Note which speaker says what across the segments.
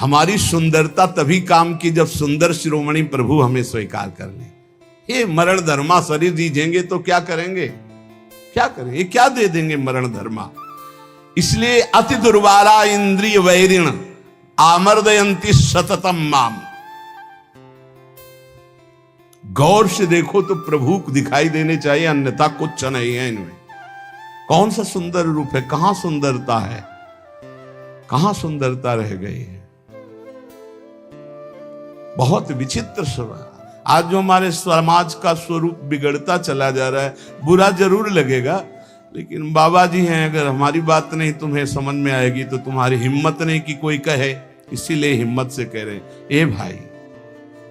Speaker 1: हमारी सुंदरता तभी काम की जब सुंदर शिरोमणि प्रभु हमें स्वीकार कर ले। ये मरण धर्मा शरीर दीजेंगे तो क्या करेंगे, क्या करेंगे, क्या दे देंगे मरण धर्मा। इसलिए अति दुर्वारा इंद्रिय वैरिण आमर्दयंती सततम माम। गौर से देखो तो प्रभु को दिखाई देने चाहिए, अन्यथा कुछ नहीं है इनमें। कौन सा सुंदर रूप है, कहां सुंदरता है, कहां सुंदरता रह गई है। बहुत विचित्र स्वभाव। आज जो हमारे समाज का स्वरूप बिगड़ता चला जा रहा है, बुरा जरूर लगेगा, लेकिन बाबा जी हैं, अगर हमारी बात नहीं तुम्हें समझ में आएगी तो तुम्हारी हिम्मत नहीं कि कोई कहे, इसीलिए हिम्मत से कह रहे हैं। ए भाई,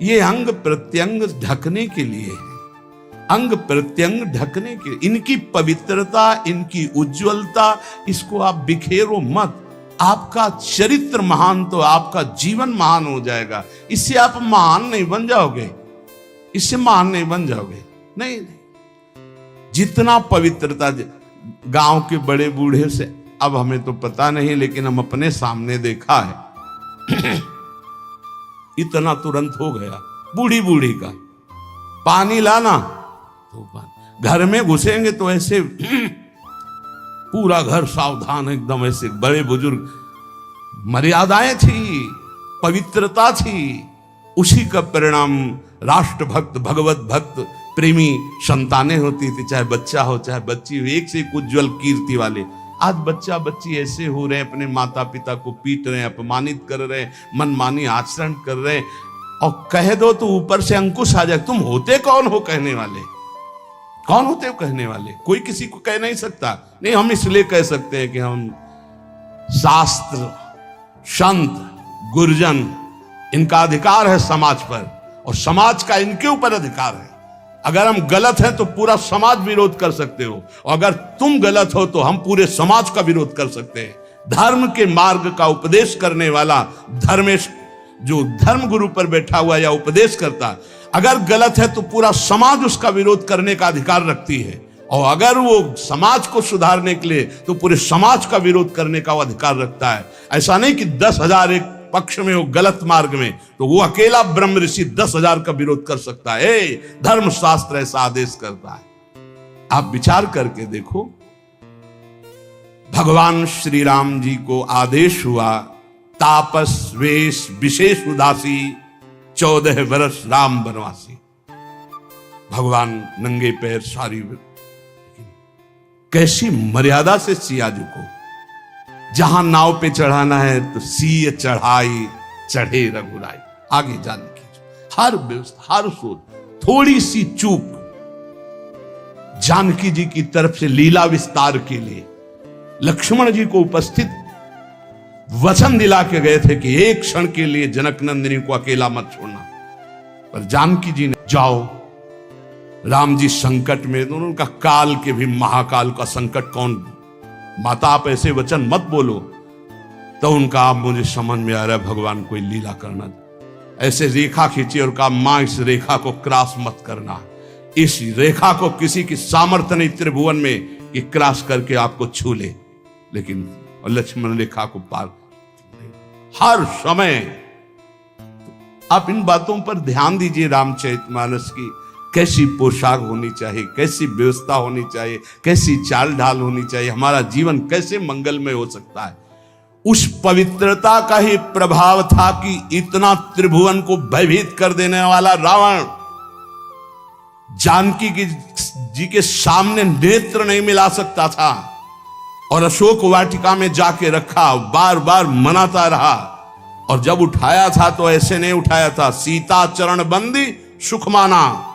Speaker 1: ये अंग प्रत्यंग ढकने के लिए है, अंग प्रत्यंग ढकने के लिए। इनकी पवित्रता, इनकी उज्जवलता, इसको आप बिखेरो मत। आपका चरित्र महान तो आपका जीवन महान हो जाएगा। इससे आप महान नहीं बन जाओगे, इससे महान नहीं बन जाओगे। नहीं, जितना पवित्रता, गांव के बड़े बूढ़े से, अब हमें तो पता नहीं, लेकिन हम अपने सामने देखा है इतना तुरंत हो गया। बूढ़ी बूढ़ी का पानी लाना तो पानी, घर में घुसेंगे तो ऐसे पूरा घर सावधान, एकदम ऐसे। बड़े बुजुर्ग, मर्यादाएं थी, पवित्रता थी, उसी का परिणाम राष्ट्र भक्त, भगवत भक्त, प्रेमी संतानें होती थी, चाहे बच्चा हो चाहे बच्ची हो, एक से एक उज्जवल कीर्ति वाले। आज बच्चा बच्ची ऐसे हो रहे हैं, अपने माता पिता को पीट रहे हैं, अपमानित कर रहे हैं, मनमानी आचरण कर रहे हैं, और कह दो तो ऊपर से अंकुश आ जाए। तुम होते कौन हो कहने वाले, कौन होते हो कहने वाले? कोई किसी को कह नहीं सकता। नहीं, हम इसलिए कह सकते हैं कि हम शास्त्र, संत, गुरुजन, इनका अधिकार है समाज पर, और समाज का इनके ऊपर अधिकार है। अगर हम गलत हैं तो पूरा समाज विरोध कर सकते हो, और अगर तुम गलत हो तो हम पूरे समाज का विरोध कर सकते हैं। धर्म के मार्ग का उपदेश करने वाला धर्मेश, जो धर्म गुरु पर बैठा हुआ या उपदेश करता, अगर गलत है तो पूरा समाज उसका विरोध करने का अधिकार रखती है, और अगर वो समाज को सुधारने के लिए तो पूरे समाज का विरोध करने का वो अधिकार रखता है। ऐसा नहीं कि 10,000 एक पक्ष में हो गलत मार्ग में, तो वो अकेला ब्रह्म ऋषि 10,000 का विरोध कर सकता है। धर्म शास्त्र ऐसा आदेश करता है। आप विचार करके देखो, भगवान श्री राम जी को आदेश हुआ, तापस वेश विशेष उदासी 14 वर्ष राम वनवासी। भगवान नंगे पैर, सारी कैसी मर्यादा से सिया जी को, जहां नाव पे चढ़ाना है तो सीय चढ़ाई चढ़े रघुराई। आगे जाने की हर व्यवस्था, हर सोच, थोड़ी सी चूक जानकी जी की तरफ से लीला विस्तार के लिए लक्ष्मण जी को उपस्थित वचन दिला के गए थे कि एक क्षण के लिए जनक नंदिनी को अकेला मत छोड़ना, पर जानकी जी ने जाओ। राम जी संकट में, दोनों का काल के भी महाकाल का संकट कौन, माता आप ऐसे वचन मत बोलो। तो उनका, आप मुझे समझ में आ रहा है भगवान कोई लीला करना, ऐसे रेखा खींची और कहा मां इस रेखा को क्रॉस मत करना, इस रेखा को किसी की सामर्थ्य नहीं त्रिभुवन में कि क्रॉस करके आपको छू ले। लेकिन लक्ष्मण रेखा को पार हर समय। आप इन बातों पर ध्यान दीजिए। रामचरितमानस की कैसी पोशाक होनी चाहिए, कैसी व्यवस्था होनी चाहिए, कैसी चाल ढाल होनी चाहिए, हमारा जीवन कैसे मंगलमय हो सकता है। उस पवित्रता का ही प्रभाव था कि इतना त्रिभुवन को भयभीत कर देने वाला रावण जानकी जी के सामने नेत्र नहीं मिला सकता था, और अशोक वाटिका में जाके रखा, बार बार मनाता रहा, और जब उठाया था तो ऐसे नहीं उठाया था, सीता चरण बंदी सुख माना।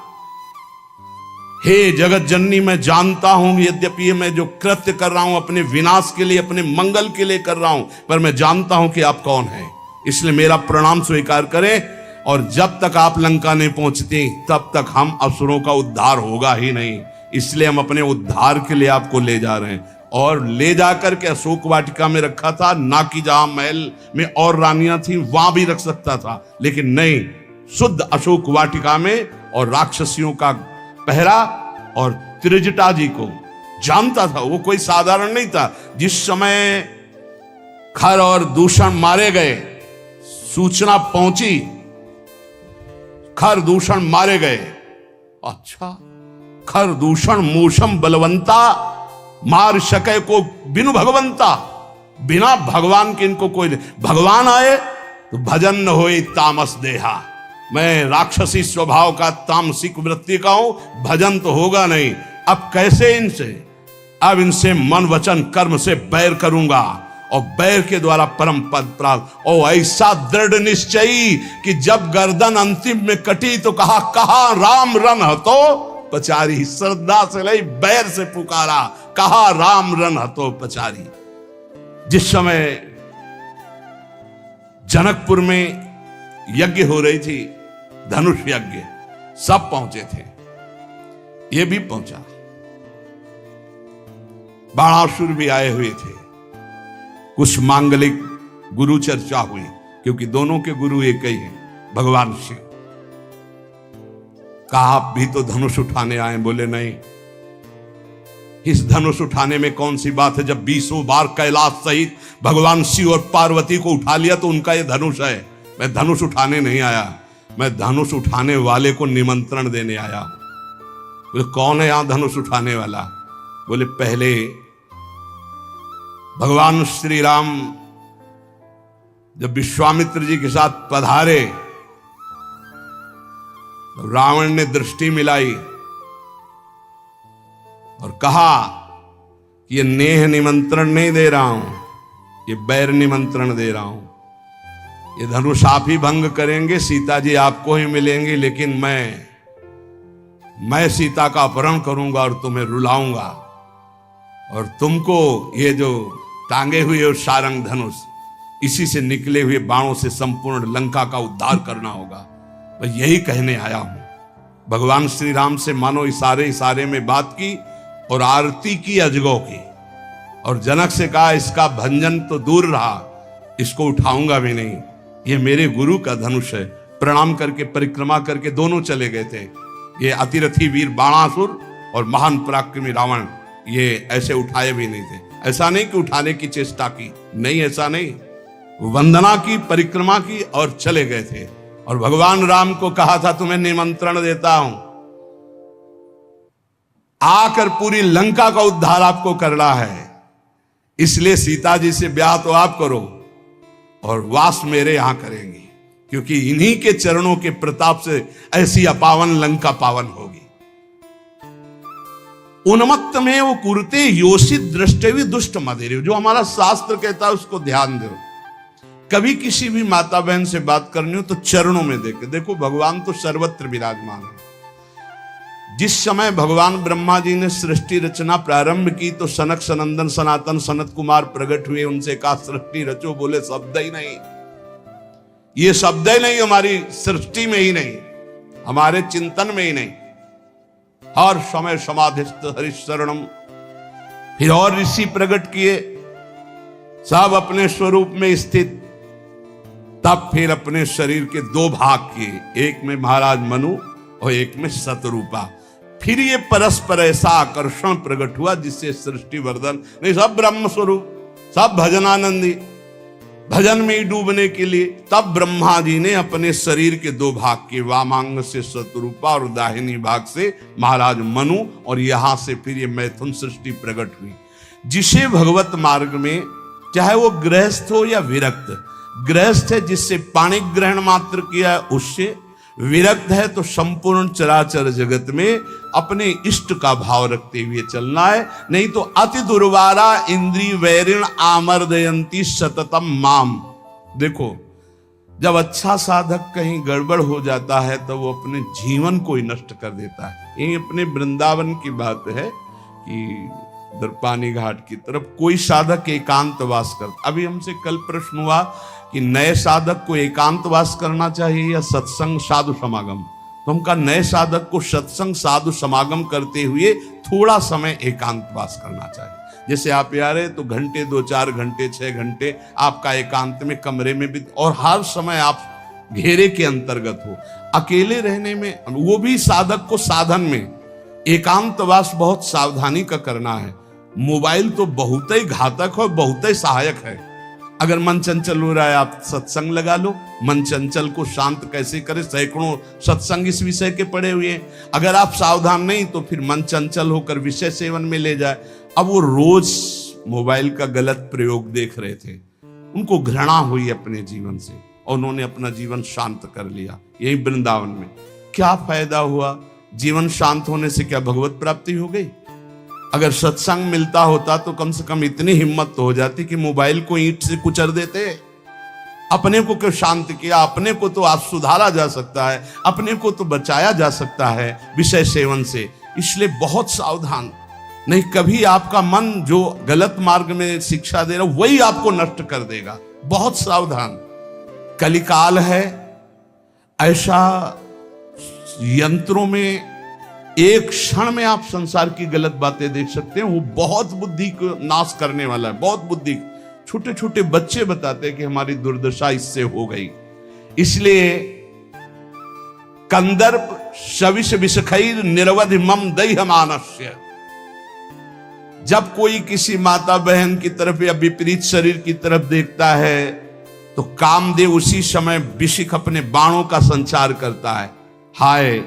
Speaker 1: हे जगत जननी, मैं जानता हूं यद्यपि मैं जो कृत्य कर रहा हूं अपने विनाश के लिए, अपने मंगल के लिए कर रहा हूं, पर मैं जानता हूं कि आप कौन हैं, इसलिए मेरा प्रणाम स्वीकार करें। और जब तक आप लंका नहीं पहुंचती तब तक हम असुरों का उद्धार होगा ही नहीं, इसलिए हम अपने उद्धार के लिए आपको ले जा रहे हैं। और ले जाकर के अशोक वाटिका में रखा था, ना कि जहां महल में और रानियां थी वहां भी रख सकता था, लेकिन नहीं, शुद्ध अशोक वाटिका में। और राक्षसियों का पहरा, और त्रिजटा जी को जानता था, वो कोई साधारण नहीं था। जिस समय खर और दूषण मारे गए, सूचना पहुंची, खरदूषण मारे गए। अच्छा, खरदूषण मूषम बलवंता, मार सके को बिनु भगवंता, बिना भगवान के इनको कोई नहीं। भगवान आए तो भजन न होए तामस देहा। मैं राक्षसी स्वभाव का, तामसिक वृत्ति का हूं, भजन तो होगा नहीं। अब कैसे इनसे? अब इनसे मन वचन कर्म से बैर करूंगा और बैर के द्वारा परम पद प्राप्त। और ऐसा दृढ़ निश्चयी कि जब गर्दन अंतिम में कटी तो कहा राम रन हतो पचारी। श्रद्धा से लई, बैर से पुकारा, कहा राम रन हतो पचारी। जिस समय जनकपुर में यज्ञ हो रही थी, धनुष यज्ञ, सब पहुंचे थे, ये भी पहुंचा, बाणासुर भी आए हुए थे। कुछ मांगलिक गुरु चर्चा हुई, क्योंकि दोनों के गुरु एक ही हैं, भगवान शिव। कहा आप भी तो धनुष उठाने आए? बोले नहीं, इस धनुष उठाने में कौन सी बात है? जब 20 बार कैलाश सहित भगवान शिव और पार्वती को उठा लिया तो उनका ये धनुष है। मैं धनुष उठाने नहीं आया, मैं धनुष उठाने वाले को निमंत्रण देने आया। बोले कौन है यहां धनुष उठाने वाला? बोले पहले भगवान श्री राम जब विश्वामित्र जी के साथ पधारे, रावण ने दृष्टि मिलाई और कहा कि ये नेह निमंत्रण नहीं दे रहा हूं, ये बैर निमंत्रण दे रहा हूं। ये धनुष आप ही भंग करेंगे, सीता जी आपको ही मिलेंगे, लेकिन मैं सीता का अपहरण करूंगा और तुम्हें रुलाऊंगा, और तुमको ये जो टांगे हुए सारंग धनुष, इसी से निकले हुए बाणों से संपूर्ण लंका का उद्धार करना होगा। मैं यही कहने आया हूं। भगवान श्री राम से मानो इशारे में बात की और आरती की अजगौ की, और जनक से कहा इसका भंजन तो दूर रहा, इसको उठाऊंगा भी नहीं, ये मेरे गुरु का धनुष है। प्रणाम करके परिक्रमा करके दोनों चले गए थे। ये अतिरथी वीर बाणासुर और महान पराक्रमी रावण, ये ऐसे उठाए भी नहीं थे। ऐसा नहीं कि उठाने की चेष्टा की, नहीं, ऐसा नहीं, वंदना की, परिक्रमा की और चले गए थे। और भगवान राम को कहा था तुम्हें निमंत्रण देता हूं, आकर पूरी लंका का उद्धार आपको करना है, इसलिए सीता जी से ब्याह तो आप करो और वास मेरे यहां करेंगी, क्योंकि इन्हीं के चरणों के प्रताप से ऐसी अपावन लंका पावन होगी। उन्मत्त में वो कुरते योषित दृष्टि दुष्ट मदेरे, जो हमारा शास्त्र कहता है उसको ध्यान दो। कभी किसी भी माता बहन से बात करनी हो तो चरणों में देखो, भगवान तो सर्वत्र विराजमान है। जिस समय भगवान ब्रह्मा जी ने सृष्टि रचना प्रारंभ की तो सनक सनंदन सनातन सनत कुमार प्रकट हुए, उनसे कहा सृष्टि रचो, बोले शब्द ही नहीं, ये शब्द ही नहीं, हमारी सृष्टि में ही नहीं, हमारे चिंतन में ही नहीं। हर समय समाधिस्थ हरिशरणम। फिर और ऋषि प्रकट किए, सब अपने स्वरूप में स्थित। तब फिर अपने शरीर के दो भाग किए, एक में महाराज मनु और एक में शतरूपा। फिर ये परस्पर ऐसा आकर्षण प्रकट हुआ जिससे सृष्टि वर्धन नहीं, सब ब्रह्म स्वरूप, सब भजनानंदी, भजन में ही डूबने के लिए। तब ब्रह्मा जी ने अपने शरीर के दो भाग किए, वामांग से शतरूपा और दाहिनी भाग से महाराज मनु, और यहां से फिर ये मैथुन सृष्टि प्रकट हुई। जिसे भगवत मार्ग में, चाहे वो गृहस्थ हो या विरक्त, गृहस्थ है जिससे पाणी ग्रहण मात्र किया है उससे, विरक्त है तो संपूर्ण चराचर जगत में अपने इष्ट का भाव रखते हुए चलना है। नहीं तो अति दुर्वारा इंद्री वैरिण आमर्दयंती सततम माम। देखो, जब अच्छा साधक कहीं गड़बड़ हो जाता है तो वो अपने जीवन को ही नष्ट कर देता है। ये अपने वृंदावन की बात है कि दरपानी घाट की तरफ कोई साधक एकांतवास करता। अभी हमसे कल प्रश्न हुआ कि नए साधक को एकांतवास करना चाहिए या सत्संग साधु समागम। तो हम कहा नए साधक को सत्संग साधु समागम करते हुए थोड़ा समय एकांतवास करना चाहिए। जैसे आप आ रहे तो घंटे 2-4 घंटे 6 घंटे आपका एकांत में कमरे में भी, और हर समय आप घेरे के अंतर्गत हो। अकेले रहने में, वो भी साधक को साधन में एकांतवास बहुत सावधानी का करना है। मोबाइल तो बहुत ही घातक और बहुत ही सहायक है, अगर मन चंचल हो रहा है, आप सत्संग लगा लो। मन चंचल को शांत कैसे करें, सैकड़ों सत्संग इस विषय के पड़े हुए हैं। अगर आप सावधान नहीं तो फिर मन चंचल होकर विषय सेवन में ले जाए। अब वो रोज मोबाइल का गलत प्रयोग देख रहे थे, उनको घृणा हुई अपने जीवन से और उन्होंने अपना जीवन शांत कर लिया यही वृंदावन में। क्या फायदा हुआ? जीवन शांत होने से क्या भगवत प्राप्ति हो गई? अगर सत्संग मिलता होता तो कम से कम इतनी हिम्मत तो हो जाती कि मोबाइल को ईंट से कुचल देते। अपने को क्यों शांत किया? अपने को तो आज सुधारा जा सकता है, अपने को तो बचाया जा सकता है विषय सेवन से। इसलिए बहुत सावधान, नहीं कभी आपका मन जो गलत मार्ग में शिक्षा दे रहा वही आपको नष्ट कर देगा। बहुत सावधान। कलिकाल है ऐसा, यंत्रों में एक क्षण में आप संसार की गलत बातें देख सकते हैं। वो बहुत बुद्धि को नाश करने वाला है, बहुत बुद्धि। छोटे छोटे बच्चे बताते हैं कि हमारी दुर्दशा इससे हो गई। इसलिए कंदर्प शविष विषखैर निरवधि मम दैह मानस्य। जब कोई किसी माता बहन की तरफ या विपरीत शरीर की तरफ देखता है तो कामदेव उसी समय विषिक अपने बाणों का संचार करता है। हाय,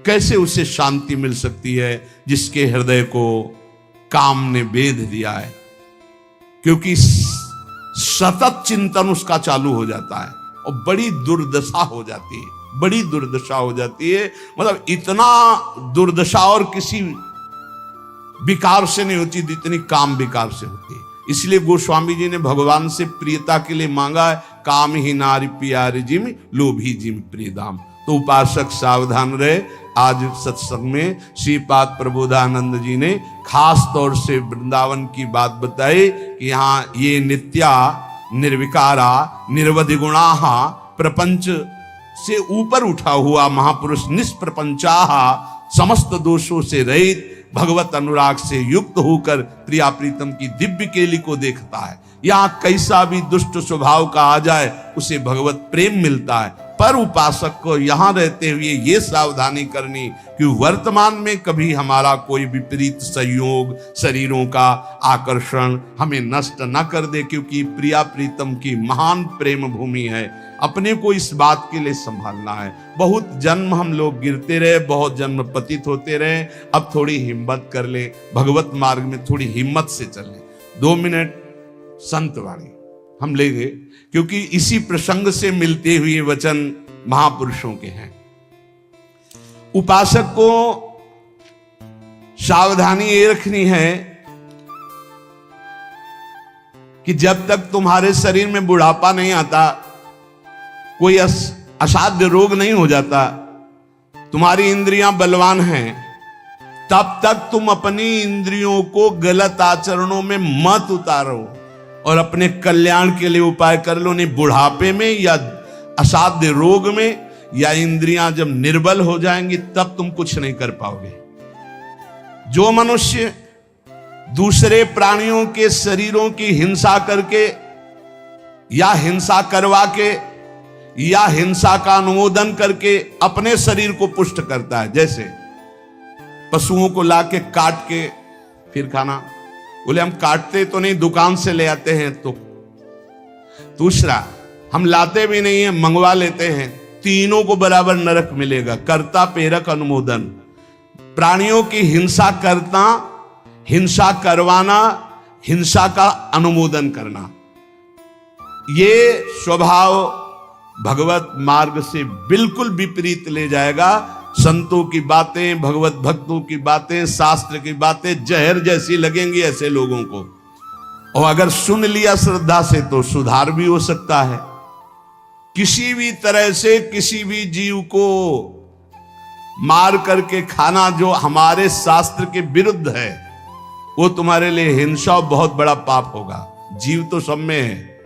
Speaker 1: कैसे उसे शांति मिल सकती है जिसके हृदय को काम ने बेध दिया है, क्योंकि सतत चिंतन उसका चालू हो जाता है और बड़ी दुर्दशा हो जाती है, बड़ी दुर्दशा हो जाती है। मतलब इतना दुर्दशा और किसी विकार से नहीं होती जितनी काम विकार से होती है। इसलिए गोस्वामी जी ने भगवान से प्रियता के लिए मांगा है, काम ही नारी प्यारे जिम लोभी जिम प्रियदाम। तो उपासक सावधान रहे। आज सत्संग में श्रीपाद प्रबोधानंद जी ने खास तौर से वृंदावन की बात बताई कि यहाँ ये नित्या निर्विकारा निरवधि गुणाहा प्रपंच से ऊपर उठा हुआ महापुरुष निष्प्रपंचाह समस्त दोषों से रहित भगवत अनुराग से युक्त होकर प्रिया प्रीतम की दिव्य केली को देखता है। यहाँ कैसा भी दुष्ट स्वभाव का आ जाए उसे भगवत प्रेम मिलता है। पर उपासक को यहाँ रहते हुए ये सावधानी करनी कि वर्तमान में कभी हमारा कोई विपरीत संयोग, शरीरों का आकर्षण हमें नष्ट न कर दे, क्योंकि प्रिया प्रीतम की महान प्रेम भूमि है। अपने को इस बात के लिए संभालना है। बहुत जन्म हम लोग गिरते रहे, बहुत जन्म पतित होते रहे, अब थोड़ी हिम्मत कर ले, भगवत मार्ग में थोड़ी हिम्मत से चले। 2 मिनट संत वाणी हम लेंगे, क्योंकि इसी प्रसंग से मिलते हुए वचन महापुरुषों के हैं। उपासक को सावधानी ये रखनी है कि जब तक तुम्हारे शरीर में बुढ़ापा नहीं आता, कोई असाध्य रोग नहीं हो जाता, तुम्हारी इंद्रियां बलवान हैं, तब तक तुम अपनी इंद्रियों को गलत आचरणों में मत उतारो और अपने कल्याण के लिए उपाय कर लो। नहीं बुढ़ापे में या असाध्य रोग में या इंद्रियां जब निर्बल हो जाएंगी तब तुम कुछ नहीं कर पाओगे। जो मनुष्य दूसरे प्राणियों के शरीरों की हिंसा करके या हिंसा करवा के या हिंसा का अनुमोदन करके अपने शरीर को पुष्ट करता है, जैसे पशुओं को लाके काट के फिर खाना, बोले हम काटते तो नहीं, दुकान से ले आते हैं। तो दूसरा, हम लाते भी नहीं है, मंगवा लेते हैं। तीनों को बराबर नरक मिलेगा। कर्ता प्रेरक अनुमोदन, प्राणियों की हिंसा करना, हिंसा करवाना, हिंसा का अनुमोदन करना, ये स्वभाव भगवत मार्ग से बिल्कुल विपरीत ले जाएगा। संतों की बातें, भगवत भक्तों की बातें, शास्त्र की बातें जहर जैसी लगेंगी ऐसे लोगों को, और अगर सुन लिया श्रद्धा से तो सुधार भी हो सकता है। किसी भी तरह से किसी भी जीव को मार करके खाना जो हमारे शास्त्र के विरुद्ध है, वो तुम्हारे लिए हिंसा और बहुत बड़ा पाप होगा। जीव तो सब में है,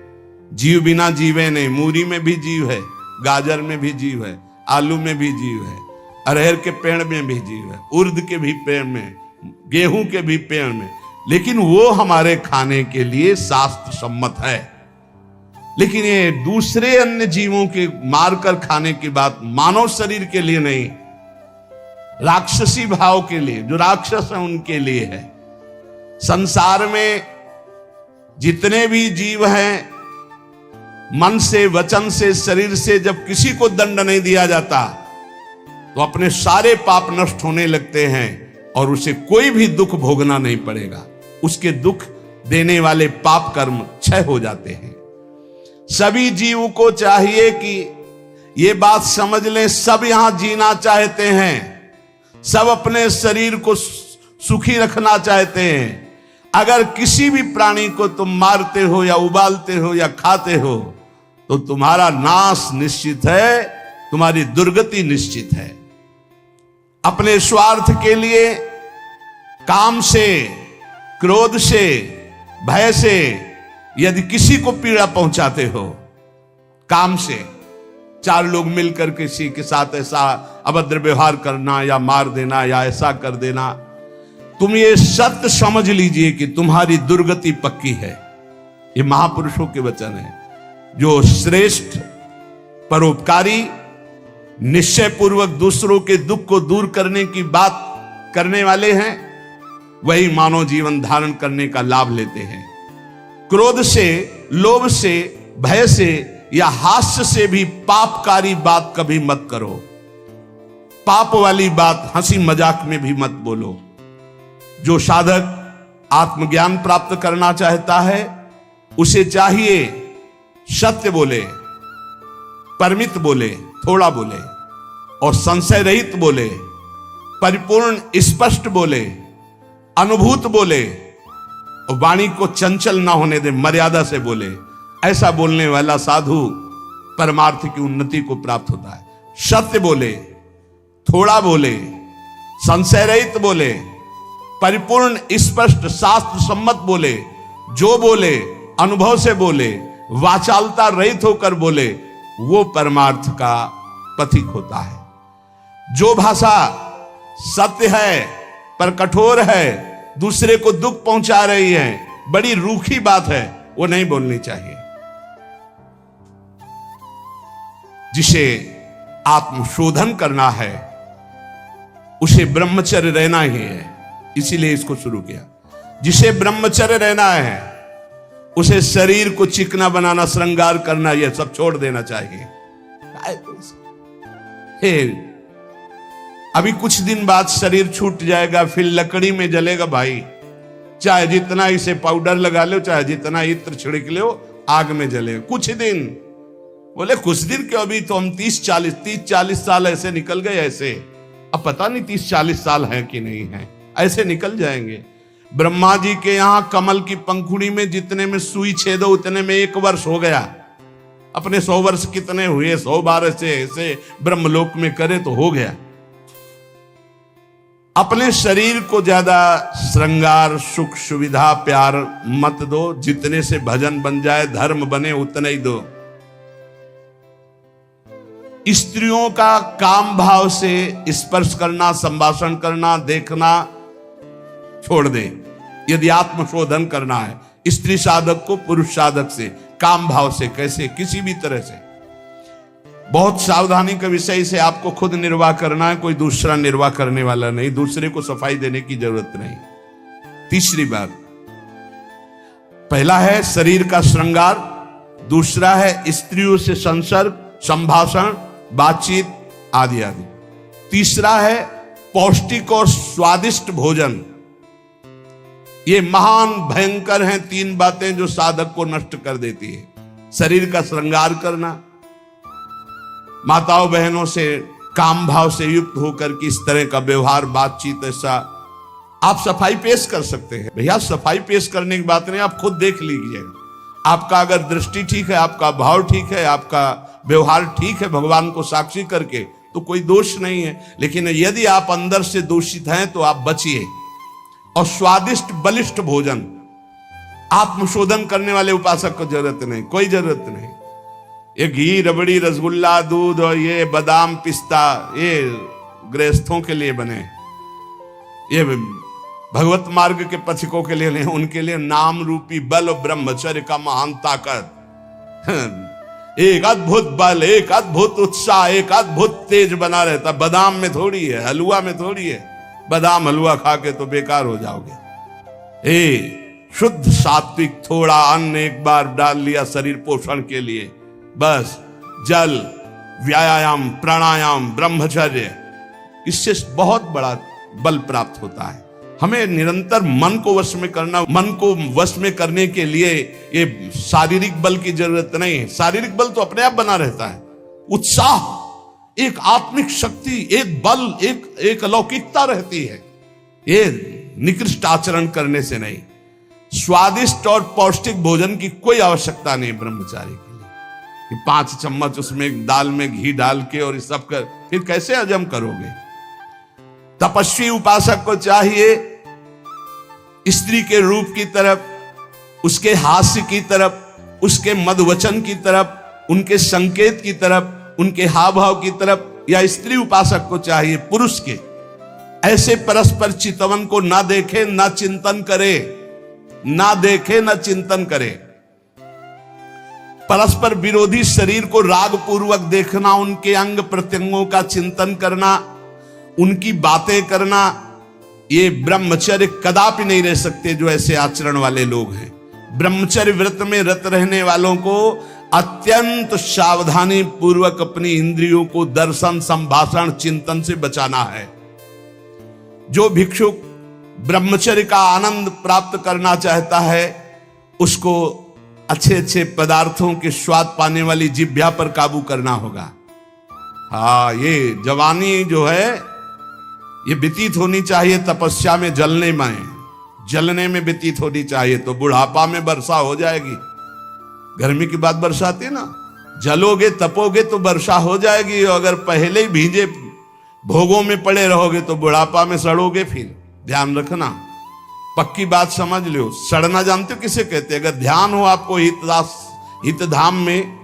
Speaker 1: जीव बिना जीवे नहीं। मूरी में भी जीव है, गाजर में भी जीव है, आलू में भी जीव है, अरहर के पेड़ में भी जीव है, उर्द के भी पेड़ में, गेहूं के भी पेड़ में, लेकिन वो हमारे खाने के लिए शास्त्र सम्मत है। लेकिन ये दूसरे अन्य जीवों के मारकर खाने की बात मानव शरीर के लिए नहीं, राक्षसी भाव के लिए, जो राक्षस है उनके लिए है। संसार में जितने भी जीव हैं मन से, वचन से, शरीर से जब किसी को दंड नहीं दिया जाता तो अपने सारे पाप नष्ट होने लगते हैं और उसे कोई भी दुख भोगना नहीं पड़ेगा। उसके दुख देने वाले पाप कर्म क्षय हो जाते हैं। सभी जीव को चाहिए कि ये बात समझ लें, सब यहां जीना चाहते हैं, सब अपने शरीर को सुखी रखना चाहते हैं। अगर किसी भी प्राणी को तुम मारते हो या उबालते हो या खाते हो तो तुम्हारा नाश निश्चित है, तुम्हारी दुर्गति निश्चित है। अपने स्वार्थ के लिए, काम से, क्रोध से, भय से यदि किसी को पीड़ा पहुंचाते हो, काम से, चार लोग मिलकर किसी के साथ ऐसा अभद्र व्यवहार करना या मार देना या ऐसा कर देना, तुम ये सत्य समझ लीजिए कि तुम्हारी दुर्गति पक्की है। ये महापुरुषों के वचन है। जो श्रेष्ठ, परोपकारी, निश्चय पूर्वक दूसरों के दुख को दूर करने की बात करने वाले हैं, वही मानव जीवन धारण करने का लाभ लेते हैं। क्रोध से, लोभ से, भय से या हास्य से भी पापकारी बात कभी मत करो। पाप वाली बात हंसी मजाक में भी मत बोलो। जो साधक आत्मज्ञान प्राप्त करना चाहता है उसे चाहिए सत्य बोले, परमित बोले, थोड़ा बोले और संशय रहित बोले, परिपूर्ण स्पष्ट बोले, अनुभूत बोले और वाणी को चंचल ना होने दे, मर्यादा से बोले। ऐसा बोलने वाला साधु परमार्थ की उन्नति को प्राप्त होता है। सत्य बोले, थोड़ा बोले, संशय रहित बोले, परिपूर्ण स्पष्ट शास्त्र सम्मत बोले, जो बोले अनुभव से बोले, वाचालता रहित होकर बोले, वो परमार्थ का पथिक होता है। जो भाषा सत्य है पर कठोर है, दूसरे को दुख पहुंचा रही है, बड़ी रूखी बात है, वो नहीं बोलनी चाहिए। जिसे आत्मशोधन करना है उसे ब्रह्मचर्य रहना ही है, इसीलिए इसको शुरू किया। जिसे ब्रह्मचर्य रहना है उसे शरीर को चिकना बनाना, श्रृंगार करना, यह सब छोड़ देना चाहिए। अभी कुछ दिन बाद शरीर छूट जाएगा, फिर लकड़ी में जलेगा भाई। चाहे जितना इसे पाउडर लगा लो, चाहे जितना इत्र छिड़क लो, आग में जलेगा कुछ दिन। बोले कुछ दिन क्यों, अभी तो हम 30-40 साल ऐसे निकल गए। ऐसे अब पता नहीं 30-40 साल हैं कि नहीं है, ऐसे निकल जाएंगे। ब्रह्मा जी के यहां कमल की पंखुड़ी में जितने में सुई छेदो उतने में 1 वर्ष हो गया। अपने 100 वर्ष कितने हुए, 100 बार ऐसे ब्रह्मलोक में करे तो हो गया। अपने शरीर को ज्यादा श्रृंगार, सुख, सुविधा, प्यार मत दो। जितने से भजन बन जाए, धर्म बने, उतना ही दो। स्त्रियों का काम भाव से स्पर्श करना, संभाषण करना, देखना छोड़ दे। यदि आत्मशोधन करना है स्त्री साधक को पुरुष साधक से, काम भाव से, कैसे, किसी भी तरह से, बहुत सावधानी का विषय से आपको खुद निर्वाह करना है, कोई दूसरा निर्वाह करने वाला नहीं, दूसरे को सफाई देने की जरूरत नहीं। तीसरी बात, पहला है शरीर का श्रृंगार, दूसरा है स्त्रियों से संसर्ग, संभाषण, बातचीत आदि आदि। तीसरा है पौष्टिक और स्वादिष्ट भोजन। ये महान भयंकर हैं 3 बातें जो साधक को नष्ट कर देती है। शरीर का श्रृंगार करना, माताओं बहनों से काम भाव से युक्त होकर के इस तरह का व्यवहार, बातचीत, ऐसा आप सफाई पेश कर सकते हैं। भैया सफाई पेश करने की बात नहीं, आप खुद देख लीजिएगा। आपका अगर दृष्टि ठीक है, आपका भाव ठीक है, आपका व्यवहार ठीक है भगवान को साक्षी करके, तो कोई दोष नहीं है। लेकिन यदि आप अंदर से दूषित हैं तो आप बचिए। और स्वादिष्ट बलिष्ठ भोजन, आत्मशोधन करने वाले उपासक को जरूरत नहीं, कोई जरूरत नहीं। ये घी, रबड़ी, रसगुल्ला, दूध और ये बादाम, पिस्ता, ये गृहस्थों के लिए बने, ये भगवत मार्ग के पथिकों के लिए नहीं, उनके लिए नाम रूपी बल और ब्रह्मचर्य का महान ताकत, एक अद्भुत बल, एक अद्भुत उत्साह, एक अद्भुत तेज बना रहता। बादाम में थोड़ी है, हलवा में थोड़ी है। बादाम हलवा खा के तो बेकार हो जाओगे। शुद्ध सात्विक थोड़ा अन्न एक बार डाल लिया शरीर पोषण के लिए, बस जल, व्यायाम, प्राणायाम, ब्रह्मचर्य, इससे बहुत बड़ा बल प्राप्त होता है। हमें निरंतर मन को वश में करना, मन को वश में करने के लिए ये शारीरिक बल की जरूरत नहीं है। शारीरिक बल तो अपने आप बना रहता है। उत्साह, एक आत्मिक शक्ति, एक बल, एक अलौकिकता रहती है। ये निकृष्ट आचरण करने से नहीं। स्वादिष्ट और पौष्टिक भोजन की कोई आवश्यकता नहीं ब्रह्मचारी के लिए। 5 चम्मच उसमें दाल में घी डाल के और इस सब कर, फिर कैसे हजम करोगे? तपस्वी उपासक को चाहिए स्त्री के रूप की तरफ, उसके हास्य की तरफ, उसके मधुवचन की तरफ, उनके संकेत की तरफ, उनके हाव भाव की तरफ, या स्त्री उपासक को चाहिए पुरुष के ऐसे परस्पर चितवन को ना देखे, ना चिंतन करे, ना देखे, ना चिंतन करे। परस्पर विरोधी शरीर को राग पूर्वक देखना, उनके अंग प्रत्यंगों का चिंतन करना, उनकी बातें करना, ये ब्रह्मचर्य कदापि नहीं रह सकते जो ऐसे आचरण वाले लोग हैं। ब्रह्मचर्य व्रत में रत रहने वालों को अत्यंत सावधानी पूर्वक अपनी इंद्रियों को दर्शन, संभाषण, चिंतन से बचाना है। जो भिक्षुक ब्रह्मचर्य का आनंद प्राप्त करना चाहता है, उसको अच्छे अच्छे पदार्थों के स्वाद पाने वाली जिह्वा पर काबू करना होगा। हाँ, ये जवानी जो है ये व्यतीत होनी चाहिए तपस्या में, जलने में व्यतीत होनी चाहिए, तो बुढ़ापा में वर्षा हो जाएगी। गर्मी की बात वर्षा आती है ना, जलोगे तपोगे तो वर्षा हो जाएगी। अगर पहले ही भीजे भोगों में पड़े रहोगे तो बुढ़ापा में सड़ोगे। फिर ध्यान रखना, पक्की बात समझ लो। सड़ना जानते हो किसे कहते हैं? अगर ध्यान हो आपको हितधाम में,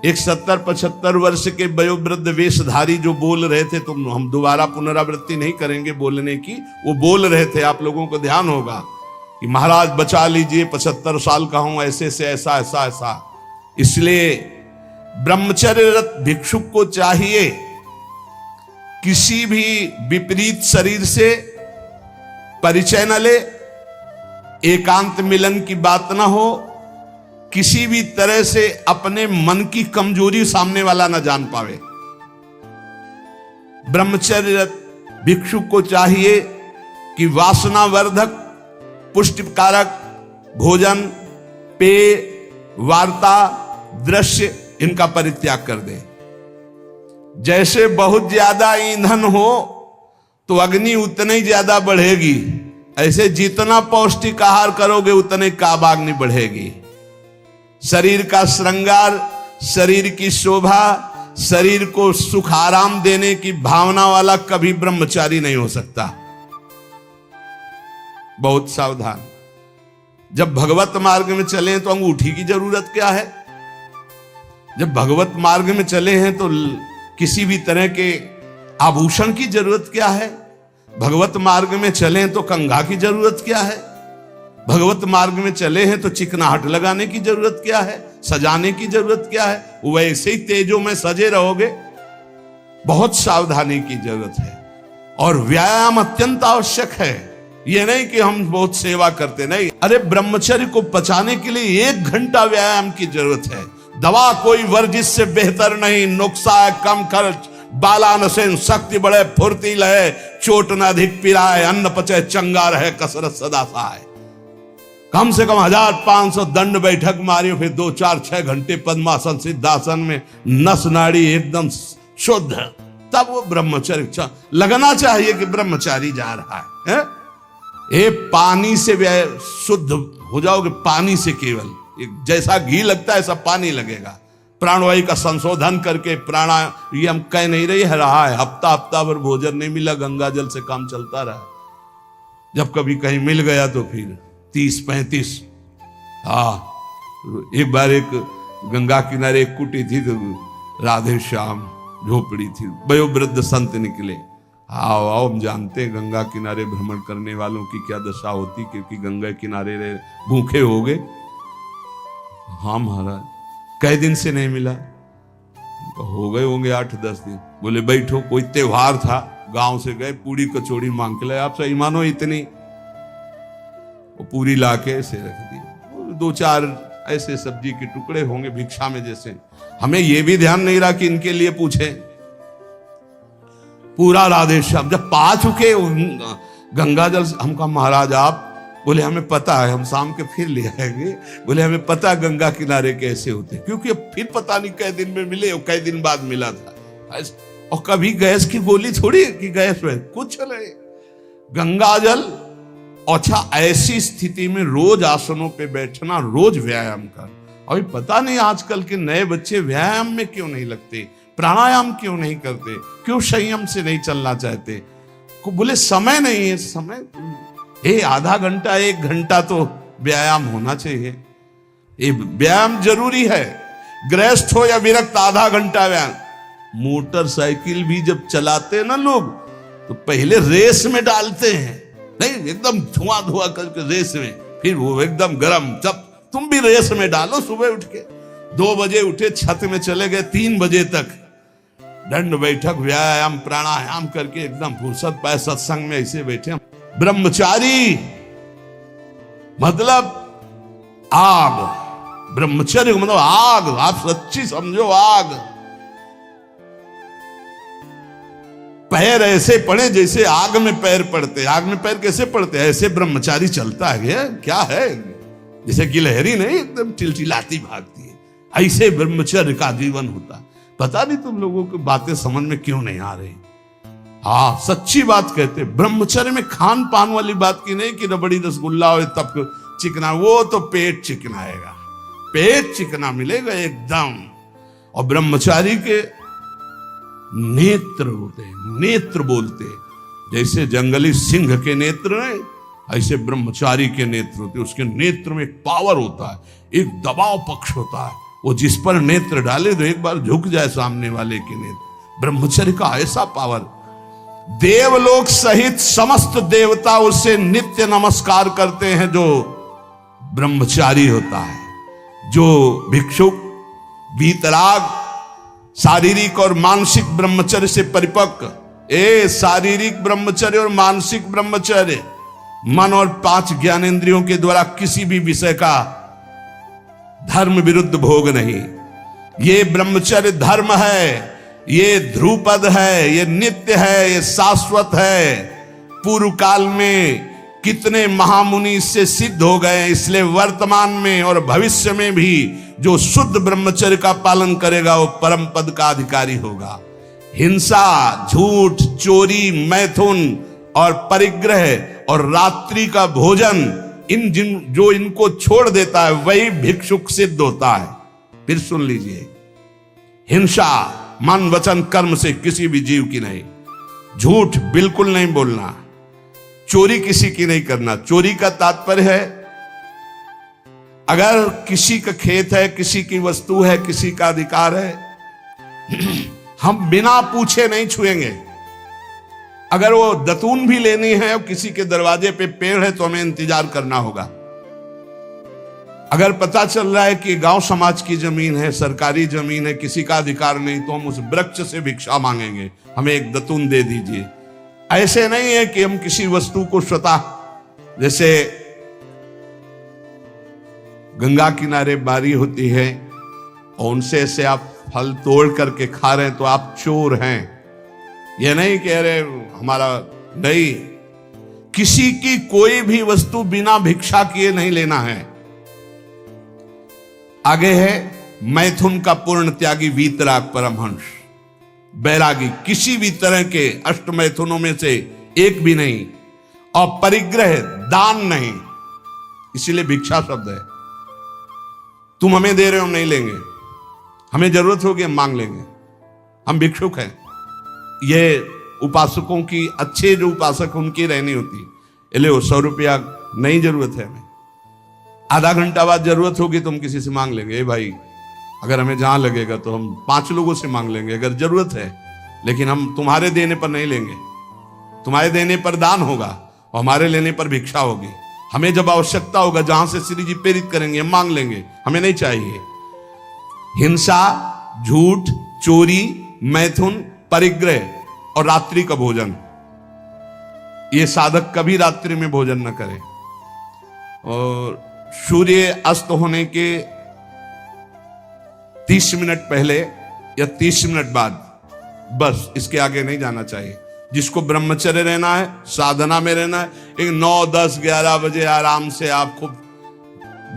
Speaker 1: एक 70-75 वर्ष के वयोवृद्ध वेशधारी जो बोल रहे थे, तो हम दोबारा पुनरावृत्ति नहीं करेंगे बोलने की, वो बोल रहे थे, आप लोगों को ध्यान होगा कि महाराज बचा लीजिए, 75 साल का हूं, ऐसे से ऐसा ऐसा ऐसा। इसलिए ब्रह्मचर्यरत भिक्षुक को चाहिए किसी भी विपरीत शरीर से परिचय न ले, एकांत मिलन की बात ना हो, किसी भी तरह से अपने मन की कमजोरी सामने वाला ना जान पावे। ब्रह्मचर्य भिक्षुक को चाहिए कि वासनावर्धक, पुष्टिकारक भोजन, पेय, वार्ता, दृश्य, इनका परित्याग कर दे। जैसे बहुत ज्यादा ईंधन हो तो अग्नि उतनी ही ज्यादा बढ़ेगी, ऐसे जितना पौष्टिक आहार करोगे उतने काबाग्नि बढ़ेगी। शरीर का श्रृंगार, शरीर की शोभा, शरीर को सुख आराम देने की भावना वाला कभी ब्रह्मचारी नहीं हो सकता। बहुत सावधान। जब भगवत मार्ग में चले तो अंगूठी की जरूरत क्या है? जब भगवत मार्ग में चले हैं तो किसी भी तरह के आभूषण की जरूरत क्या है? भगवत मार्ग में चले तो कंघा की जरूरत क्या है? भगवत मार्ग में चले हैं तो चिकनाहट लगाने की जरूरत क्या है? सजाने की जरूरत क्या है? वैसे ही तेजों में सजे रहोगे। बहुत सावधानी की जरूरत है और व्यायाम अत्यंत आवश्यक है। यह नहीं कि हम बहुत सेवा करते, नहीं। अरे ब्रह्मचर्य को पचाने के लिए 1 घंटा व्यायाम की जरूरत है। दवा कोई वर्जिश से बेहतर नहीं, नुस्खा है कम खर्च, बालानसेन शक्ति बढ़े, फुर्ती लहे, चोट न अधिक पिराए, अन्न पचे चंगा रहे, कसरत सदा सहाय। कम से कम 1500 दंड बैठक मारियो, फिर 2, 4, 6 घंटे पद्मासन सिद्धासन में नस नाड़ी एकदम शुद्ध, तब वो ब्रह्मचर्य लगना चाहिए कि ब्रह्मचारी जा रहा है। ये पानी से शुद्ध हो जाओगे, पानी से केवल, जैसा घी लगता है ऐसा पानी लगेगा। प्राणवायु का संशोधन करके प्राणायाम कह नहीं रहा है। हफ्ता भर भोजन नहीं मिला, गंगा जल से काम चलता रहा। जब कभी कहीं मिल गया तो फिर 30-35। हाँ, एक बार एक गंगा किनारे एक कुटी थी, तो राधे श्याम झोपड़ी थी, वयोवृद्ध संत निकले। आओ आओ, हम जानते हैं गंगा किनारे भ्रमण करने वालों की क्या दशा होती, क्योंकि गंगा किनारे भूखे हो गए। हाँ महाराज, कई दिन से नहीं मिला? हो गए होंगे 8-10 दिन। बोले बैठो, कोई त्योहार था, गांव से गए, पूरी कचौड़ी मांग के लाए। आप सही मानो इतनी, वो पूरी लाके ऐसे रख दी। 2-4 ऐसे सब्जी के टुकड़े होंगे भिक्षा में जैसे। हमें यह भी ध्यान नहीं रहा कि इनके लिए पूछे। पूरा राधे श्याम जब पा चुके गंगा जल, हमका महाराज आप बोले हमें पता है, हम शाम के फिर ले आएंगे। बोले हमें पता गंगा किनारे कैसे होते, क्योंकि फिर पता नहीं कै दिन में मिले और कै दिन बाद मिला था। और कभी गैस की गोली थोड़ी कि गैस में कुछ नहीं, गंगा जल। अच्छा, ऐसी स्थिति में रोज आसनों पे बैठना, रोज व्यायाम कर। अभी पता नहीं आजकल के नए बच्चे व्यायाम में क्यों नहीं लगते, प्राणायाम क्यों नहीं करते, क्यों संयम से नहीं चलना चाहते। को बोले समय नहीं है। समय आधा घंटा 1 घंटा तो व्यायाम होना चाहिए। ये व्यायाम जरूरी है, गृहस्थ हो या विरक्त, आधा घंटा व्यायाम। मोटरसाइकिल भी जब चलाते ना लोग तो पहले रेस में डालते हैं, नहीं एकदम धुआं करके रेस में, फिर वो एकदम गरम। जब तुम भी रेस में डालो, सुबह उठ के 2 बजे उठे, छत में चले गए 3 बजे तक दंड बैठक व्यायाम प्राणायाम करके एकदम फुर्सत पाए। सत्संग में ऐसे बैठे। ब्रह्मचारी मतलब आग, ब्रह्मचर्य मतलब आग। आप सच्ची समझो आग। पैर ऐसे पड़े जैसे आग में पैर पड़ते। आग में पैर कैसे पड़ते, ऐसे ब्रह्मचारी चलता है। क्या है, जैसे गिलहरी नहीं एकदम चिलचिलाती भागती है, ऐसे ब्रह्मचर्य का जीवन होता। पता नहीं तुम लोगों की बातें समझ में क्यों नहीं आ रही। हाँ, सच्ची बात कहते। ब्रह्मचर्य में खान पान वाली बात की नहीं कि रबड़ी रसगुल्ला हो तब चिकना, वो तो पेट चिकनाएगा, पेट चिकना मिलेगा एकदम। और ब्रह्मचारी के नेत्र होते हैं, नेत्र बोलते हैं। जैसे जंगली सिंह के नेत्र नहीं, ऐसे ब्रह्मचारी के नेत्र होते हैं। उसके नेत्र में एक पावर होता है, एक दबाव पक्ष होता है। वो जिस पर नेत्र डाले तो एक बार झुक जाए सामने वाले के नेत्र। ब्रह्मचर्य का ऐसा पावर। देवलोक सहित समस्त देवता उससे नित्य नमस्कार करते हैं जो ब्रह्मचारी होता है। जो भिक्षुक वीतराग शारीरिक और मानसिक ब्रह्मचर्य से परिपक्व, शारीरिक ब्रह्मचर्य और मानसिक ब्रह्मचर्य, मन और 5 ज्ञानेंद्रियों के द्वारा किसी भी विषय का धर्म विरुद्ध भोग नहीं। ये ब्रह्मचर्य धर्म है, ये ध्रुपद है, ये नित्य है, ये शाश्वत है। पूर्व काल में कितने महामुनि इससे सिद्ध हो गए, इसलिए वर्तमान में और भविष्य में भी जो शुद्ध ब्रह्मचर्य का पालन करेगा वो परम पद का अधिकारी होगा। हिंसा, झूठ, चोरी, मैथुन और परिग्रह और रात्रि का भोजन, जो इनको छोड़ देता है वही भिक्षुक सिद्ध होता है। फिर सुन लीजिए, हिंसा मन वचन कर्म से किसी भी जीव की नहीं। झूठ बिल्कुल नहीं बोलना, चोरी किसी की नहीं करना। चोरी का तात्पर्य है अगर किसी का खेत है, किसी की वस्तु है, किसी का अधिकार है, हम बिना पूछे नहीं छुएंगे। अगर वो दतून भी लेनी है और किसी के दरवाजे पे पेड़ है तो हमें इंतजार करना होगा। अगर पता चल रहा है कि गांव समाज की जमीन है, सरकारी जमीन है, किसी का अधिकार नहीं, तो हम उस वृक्ष से भिक्षा मांगेंगे, हमें एक दतून दे दीजिए। ऐसे नहीं है कि हम किसी वस्तु को स्वतः, जैसे गंगा किनारे बारी होती है और उनसे से आप फल तोड़ करके खा रहे हैं तो आप चोर हैं। यह नहीं कह रहे हमारा, नहीं, किसी की कोई भी वस्तु बिना भिक्षा किए नहीं लेना है। आगे है मैथुन का पूर्ण त्यागी वीतराग परमहंस, बैरागी, किसी भी तरह के अष्ट मैथुनों में से एक भी नहीं। और परिग्रह, दान नहीं, इसीलिए भिक्षा शब्द है। तुम हमें दे रहे हो, हम नहीं लेंगे, हमें जरूरत होगी हम मांग लेंगे, हम भिक्षुक हैं। ये उपासकों की, अच्छे जो उपासक उनकी रहनी होती। ले 100 रुपया नहीं जरूरत है हमें, आधा घंटा बाद जरूरत होगी तो हम किसी से मांग लेंगे। भाई अगर हमें जहां लगेगा तो हम 5 लोगों से मांग लेंगे अगर जरूरत है, लेकिन हम तुम्हारे देने पर नहीं लेंगे। तुम्हारे देने पर दान होगा और हमारे लेने पर भिक्षा होगी। हमें जब आवश्यकता होगा, जहां से श्री जी प्रेरित करेंगे, हम मांग लेंगे, हमें नहीं चाहिए। हिंसा, झूठ, चोरी, मैथुन, परिग्रह और रात्रि का भोजन, ये साधक कभी रात्रि में भोजन न करे। और सूर्य अस्त होने के 30 मिनट पहले या 30 मिनट बाद, बस इसके आगे नहीं जाना चाहिए। जिसको ब्रह्मचर्य रहना है, साधना में रहना है, एक 9, 10, 11 बजे आराम से आप खूब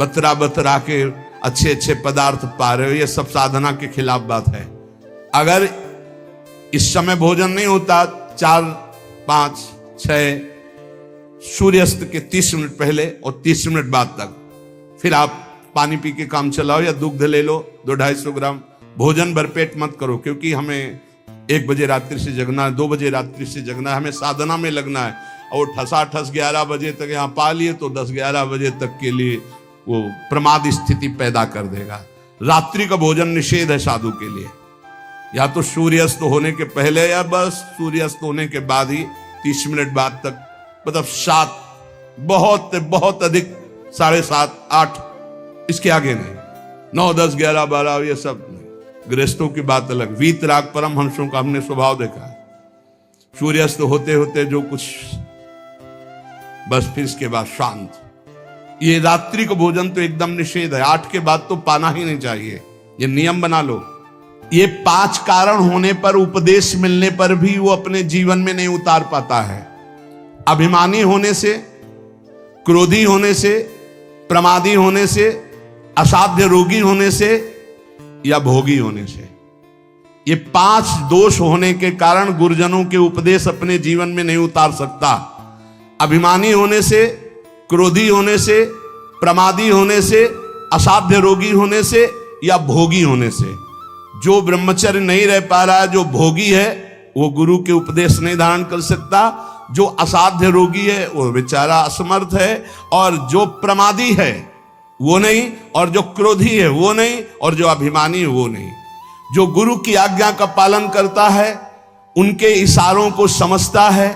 Speaker 1: बतरा के अच्छे अच्छे पदार्थ पा रहे हो, ये सब साधना के खिलाफ बात है। अगर इस समय भोजन नहीं होता 4, 5, 6 सूर्यास्त के 30 मिनट पहले और 30 मिनट बाद तक, फिर आप पानी पी के काम चलाओ या दुग्ध ले लो 200-250 ग्राम। भोजन भरपेट मत करो, क्योंकि हमें 1 बजे रात्रि से जगना है, 2 बजे रात्रि से जगना है, हमें साधना में लगना है। और ठसाठस 11 बजे तक यहाँ पा लिए तो 10-11 बजे तक के लिए वो प्रमाद स्थिति पैदा कर देगा। रात्रि का भोजन निषेध है साधु के लिए, या तो सूर्यास्त होने के पहले या बस सूर्यास्त होने के बाद ही 30 मिनट बाद तक, मतलब 7, बहुत अधिक 7:30, 8, इसके आगे नहीं। 9, 10, 11, 12 ये सब नहीं। गृहस्थों की बात अलग। वीतराग परमहंसों का हमने स्वभाव देखा है, सूर्यास्त होते होते जो कुछ, बस फिर इसके बाद शांत। ये रात्रि का भोजन तो एकदम निषेध है, 8 के बाद तो पाना ही नहीं चाहिए, ये नियम बना लो। ये 5 कारण होने पर, उपदेश मिलने पर भी वो अपने जीवन में नहीं उतार पाता है। अभिमानी होने से, क्रोधी होने से, प्रमादी होने से, असाध्य रोगी होने से या भोगी होने से। ये 5 दोष होने के कारण गुरुजनों के उपदेश अपने जीवन में नहीं उतार सकता। अभिमानी होने से, क्रोधी होने से, प्रमादी होने से, असाध्य रोगी होने से या भोगी होने से। जो ब्रह्मचर्य नहीं रह पा रहा है, जो भोगी है, वो गुरु के उपदेश नहीं धारण कर सकता। जो असाध्य रोगी है वो बेचारा असमर्थ है, और जो प्रमादी है वो नहीं, और जो क्रोधी है वो नहीं, और जो अभिमानी है वो नहीं। जो गुरु की आज्ञा का पालन करता है, उनके इशारों को समझता है,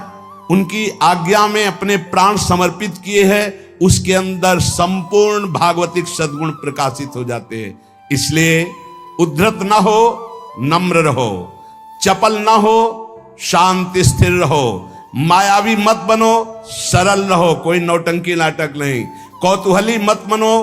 Speaker 1: उनकी आज्ञा में अपने प्राण समर्पित किए हैं, उसके अंदर संपूर्ण भागवतिक सद्गुण प्रकाशित हो जाते हैं। इसलिए उद्धत ना हो, नम्र रहो, चपल ना हो, शांति स्थिर रहो, मायावी मत बनो, सरल रहो, कोई नौटंकी नाटक नहीं, कौतूहली मत बनो,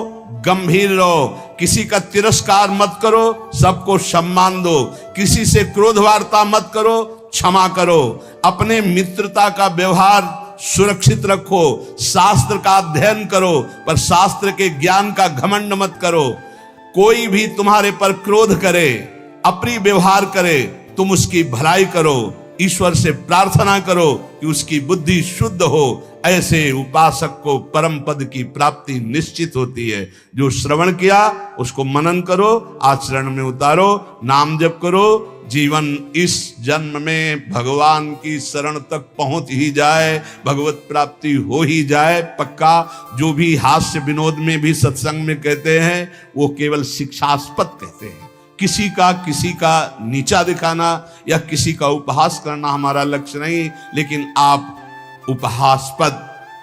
Speaker 1: गंभीर रहो, किसी का तिरस्कार मत करो, सबको सम्मान दो, किसी से क्रोध वार्ता मत करो, क्षमा करो, अपने मित्रता का व्यवहार सुरक्षित रखो, शास्त्र का अध्ययन करो, पर शास्त्र के ज्ञान का घमंड मत करो। कोई भी तुम्हारे पर क्रोध करे, अप्रिय व्यवहार करे, तुम उसकी भलाई करो, ईश्वर से प्रार्थना करो कि उसकी बुद्धि शुद्ध हो। ऐसे उपासक को परम पद की प्राप्ति निश्चित होती है। जो श्रवण किया उसको मनन करो, आचरण में उतारो, नाम जप करो, जीवन इस जन्म में भगवान की शरण तक पहुंच ही जाए, भगवत प्राप्ति हो ही जाए पक्का। जो भी हास्य विनोद में भी सत्संग में कहते हैं वो केवल शिक्षास्पद कहते हैं। किसी का नीचा दिखाना या किसी का उपहास करना हमारा लक्ष्य नहीं, लेकिन आप उपहासपद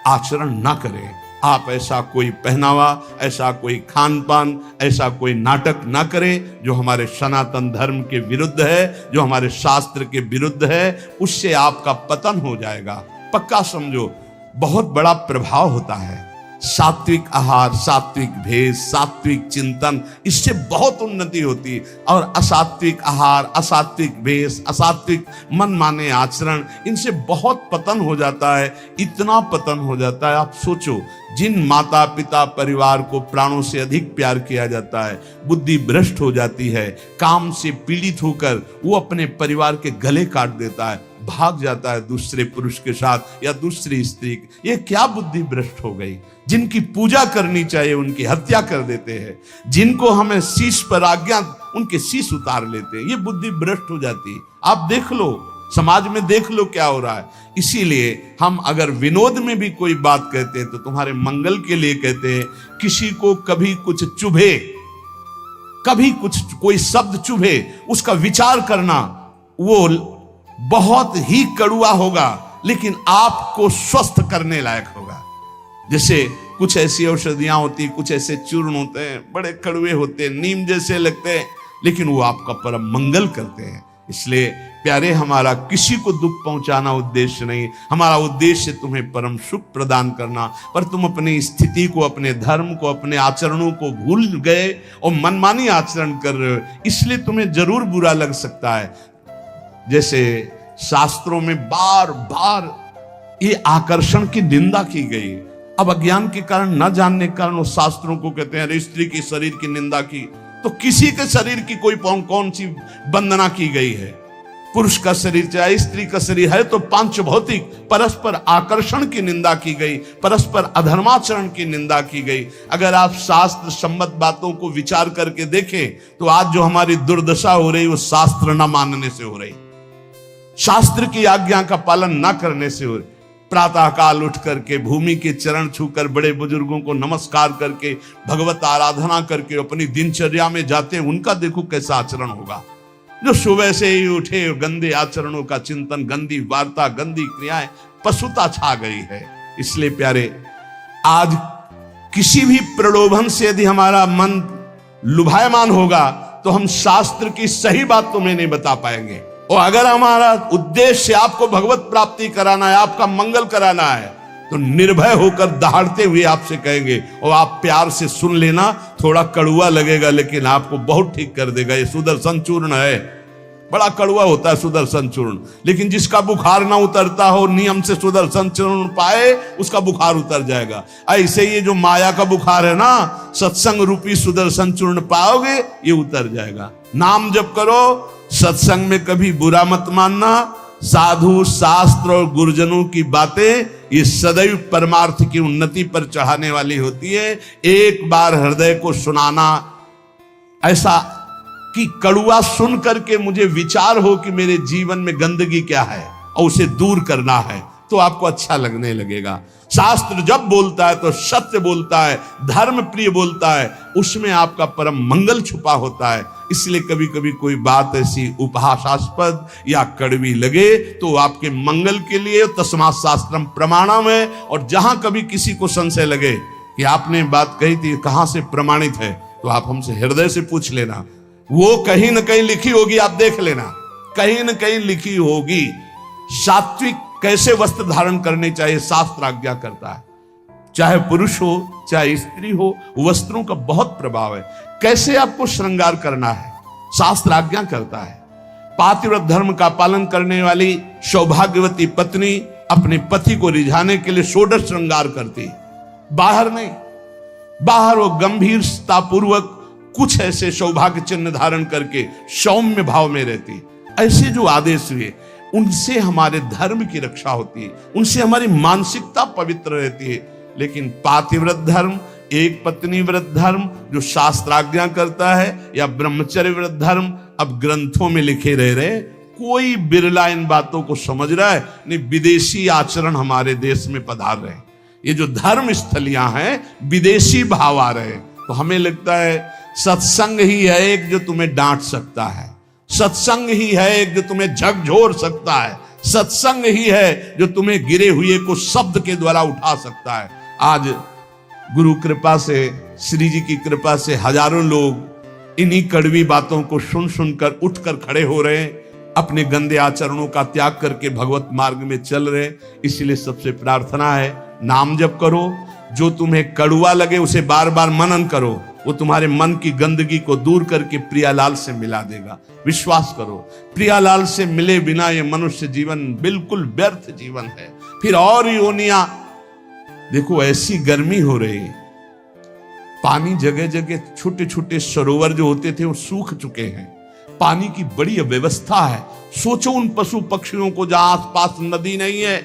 Speaker 1: आचरण ना करें। आप ऐसा कोई पहनावा, ऐसा कोई खान पान, ऐसा कोई नाटक ना करें जो हमारे सनातन धर्म के विरुद्ध है, जो हमारे शास्त्र के विरुद्ध है। उससे आपका पतन हो जाएगा, पक्का समझो। बहुत बड़ा प्रभाव होता है सात्विक आहार, सात्विक भेष, सात्विक चिंतन, इससे बहुत उन्नति होती है। और असात्विक आहार, असात्विक भेष, असात्विक मन माने आचरण, इनसे बहुत पतन हो जाता है। इतना पतन हो जाता है, आप सोचो, जिन माता पिता परिवार को प्राणों से अधिक प्यार किया जाता है, बुद्धि भ्रष्ट हो जाती है, काम से पीड़ित होकर वो अपने परिवार के गले काट देता है, भाग जाता है दूसरे पुरुष के साथ या दूसरी स्त्री। ये क्या बुद्धि भ्रष्ट हो गई। जिनकी पूजा करनी चाहिए उनकी हत्या कर देते हैं, जिनको हमें शीश पर आज्ञा, उनके शीश उतार लेते हैं। ये बुद्धि भ्रष्ट हो जाती है। आप देख लो, समाज में देख लो क्या हो रहा है। इसीलिए हम अगर विनोद में भी कोई बात कहते हैं तो तुम्हारे मंगल के लिए कहते हैं। किसी को कभी कुछ चुभे, कभी कुछ कोई शब्द चुभे, उसका विचार करना वो बहुत ही कड़ुआ होगा, लेकिन आपको स्वस्थ करने लायक होगा। जैसे कुछ ऐसी औषधियां होती, कुछ ऐसे चूर्ण होते हैं, बड़े कड़वे होते हैं, नीम जैसे लगते हैं, लेकिन वो आपका परम मंगल करते हैं। इसलिए प्यारे, हमारा किसी को दुख पहुंचाना उद्देश्य नहीं, हमारा उद्देश्य तुम्हें परम सुख प्रदान करना। पर तुम अपनी स्थिति को, अपने धर्म को, अपने आचरणों को भूल गए और मनमानी आचरण कर रहे हो, इसलिए तुम्हें जरूर बुरा लग सकता है। जैसे शास्त्रों में बार बार ये आकर्षण की निंदा की गई। अब अज्ञान के कारण, न जानने के कारण, उस शास्त्रों को कहते हैं अरे स्त्री के शरीर की निंदा की, तो किसी के शरीर की कोई कौन सी वंदना की गई है? पुरुष का शरीर चाहे स्त्री का शरीर है तो पांच भौतिक परस्पर आकर्षण की निंदा की गई, परस्पर अधर्माचरण की निंदा की गई। अगर आप शास्त्र सम्मत बातों को विचार करके देखें तो आज जो हमारी दुर्दशा हो रही वो शास्त्र न मानने से हो रही, शास्त्र की आज्ञा का पालन न करने से हो रही। प्रातः काल उठ करके भूमि के चरण छूकर बड़े बुजुर्गों को नमस्कार करके भगवत आराधना करके अपनी दिनचर्या में जाते हैं, उनका देखो कैसा आचरण होगा। जो सुबह से ही उठे गंदे आचरणों का चिंतन, गंदी वार्ता, गंदी क्रियाएं, पशुता छा गई है। इसलिए प्यारे, आज किसी भी प्रलोभन से यदि हमारा मन लुभायमान होगा तो हम शास्त्र की सही बात तुम्हें नहीं बता पाएंगे। और अगर हमारा उद्देश्य आपको भगवत प्राप्ति कराना है, आपका मंगल कराना है, तो निर्भय होकर दहाड़ते हुए आपसे कहेंगे, और आप प्यार से सुन लेना। थोड़ा कड़ुआ लगेगा लेकिन आपको बहुत ठीक कर देगा। ये सुदर्शन चूर्ण है, बड़ा कड़ुआ होता है सुदर्शन चूर्ण, लेकिन जिसका बुखार ना उतरता हो, नियम से सुदर्शन चूर्ण पाए, उसका बुखार उतर जाएगा। ऐसे ये जो माया का बुखार है ना, सत्संग रूपी सुदर्शन चूर्ण पाओगे, ये उतर जाएगा। नाम जप करो, सत्संग में कभी बुरा मत मानना। साधु शास्त्र और गुरुजनों की बातें ये सदैव परमार्थ की उन्नति पर चढ़ाने वाली होती है। एक बार हृदय को सुनाना, ऐसा कि कड़ुआ सुन करके मुझे विचार हो कि मेरे जीवन में गंदगी क्या है और उसे दूर करना है, तो आपको अच्छा लगने लगेगा। शास्त्र जब बोलता है तो सत्य बोलता है, धर्म प्रिय बोलता है, उसमें आपका परम मंगल छुपा होता है। इसलिए कभी कभी कोई बात ऐसी उपहासास्पद या कड़वी लगे तो आपके मंगल के लिए तस्मात् शास्त्रम प्रमाणम है। और जहां कभी किसी को संशय लगे कि आपने बात कही थी कहां से प्रमाणित है, तो आप हमसे हृदय से पूछ लेना। वो कहीं न कहीं लिखी होगी, आप देख लेना, कहीं न कहीं लिखी होगी। सात्विक कैसे वस्त्र धारण करने चाहिए शास्त्र आज्ञा करता है। चाहे पुरुष हो चाहे स्त्री हो, वस्त्रों का बहुत प्रभाव है। कैसे आपको श्रृंगार करना है शास्त्र आज्ञा करता है। पातिव्रत धर्म का पालन करने वाली सौभाग्यवती पत्नी अपने पति को रिझाने के लिए षोडश श्रृंगार करती, बाहर नहीं। बाहर वो गंभीरता पूर्वक कुछ ऐसे सौभाग्य चिन्ह धारण करके सौम्य भाव में रहती। ऐसे जो आदेश हुए उनसे हमारे धर्म की रक्षा होती है, उनसे हमारी मानसिकता पवित्र रहती है। लेकिन पातिव्रत धर्म, एक पत्नी व्रत धर्म जो शास्त्राज्ञा करता है, या ब्रह्मचर्य व्रत धर्म अब ग्रंथों में लिखे रह रहे, कोई बिरला इन बातों को समझ रहा है नहीं। विदेशी आचरण हमारे देश में पधार रहे, ये जो धर्म स्थलियां हैं विदेशी भाव आ रहे। तो हमें लगता है सत्संग ही है एक जो तुम्हें डांट सकता है, सत्संग ही है एक जो तुम्हें झकझोर सकता है, सत्संग ही है जो तुम्हें गिरे हुए को शब्द के द्वारा उठा सकता है। आज गुरु कृपा से, श्री जी की कृपा से हजारों लोग इन्हीं कड़वी बातों को सुन सुनकर उठकर खड़े हो रहे हैं, अपने गंदे आचरणों का त्याग करके भगवत मार्ग में चल रहे। इसलिए सबसे प्रार्थना है, नाम जप करो। जो तुम्हें कड़ुआ लगे उसे बार बार मनन करो, वो तुम्हारे मन की गंदगी को दूर करके प्रियालाल से मिला देगा। विश्वास करो, प्रियालाल से मिले बिना ये मनुष्य जीवन बिल्कुल व्यर्थ जीवन है। फिर और योनियां देखो, ऐसी गर्मी हो रही है, पानी जगह जगह, छोटे छोटे सरोवर जो होते थे वो सूख चुके हैं, पानी की बड़ी अव्यवस्था है। सोचो उन पशु पक्षियों को जहां आसपास नदी नहीं है।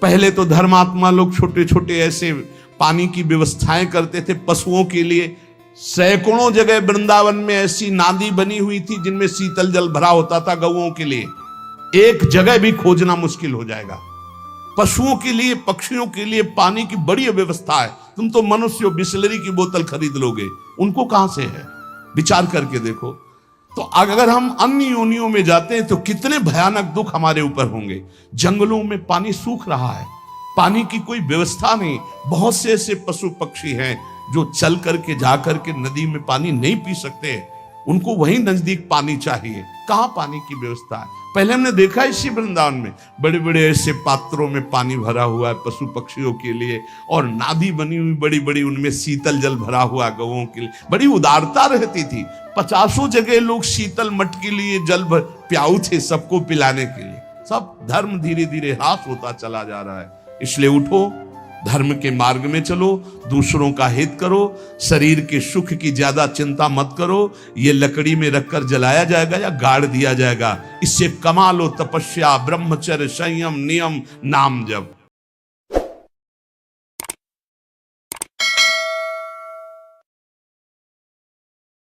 Speaker 1: पहले तो धर्मात्मा लोग छोटे छोटे ऐसे पानी की व्यवस्थाएं करते थे पशुओं के लिए। सैकड़ों जगह वृंदावन में ऐसी नादी बनी हुई थी जिनमें शीतल जल भरा होता था गौओं के लिए। एक जगह भी खोजना मुश्किल हो जाएगा। पशुओं के लिए, पक्षियों के लिए पानी की बड़ी व्यवस्था है। तुम तो मनुष्य बिस्लरी की बोतल खरीद लोगे, उनको कहां से है? विचार करके देखो। तो अगर हम अन्य योनियों में जाते हैं तो कितने भयानक दुख हमारे ऊपर होंगे। जंगलों में पानी सूख रहा है, पानी की कोई व्यवस्था नहीं। बहुत से ऐसे पशु पक्षी हैं जो चल करके जा करके नदी में पानी नहीं पी सकते। उनको वहीं नजदीक पानी चाहिए। कहाँ पानी की व्यवस्था है? पहले हमने देखा इसी वृंदावन में बड़े बड़े ऐसे पात्रों में पानी भरा हुआ है पशु पक्षियों के लिए, और नादी बनी हुई बड़ी बड़ी, उनमें शीतल जल भरा हुआ गौओं के लिए। बड़ी उदारता रहती थी। 50 जगह लोग शीतल मट के लिए जल प्याऊ थे सबको पिलाने के लिए। सब धर्म धीरे धीरे ह्रास होता चला जा रहा है। इसलिए उठो, धर्म के मार्ग में चलो, दूसरों का हित करो, शरीर के सुख की ज्यादा चिंता मत करो। ये लकड़ी में रखकर जलाया जाएगा या गाड़ दिया जाएगा, इससे कमा लो तपस्या, ब्रह्मचर्य, संयम, नियम, नाम जप।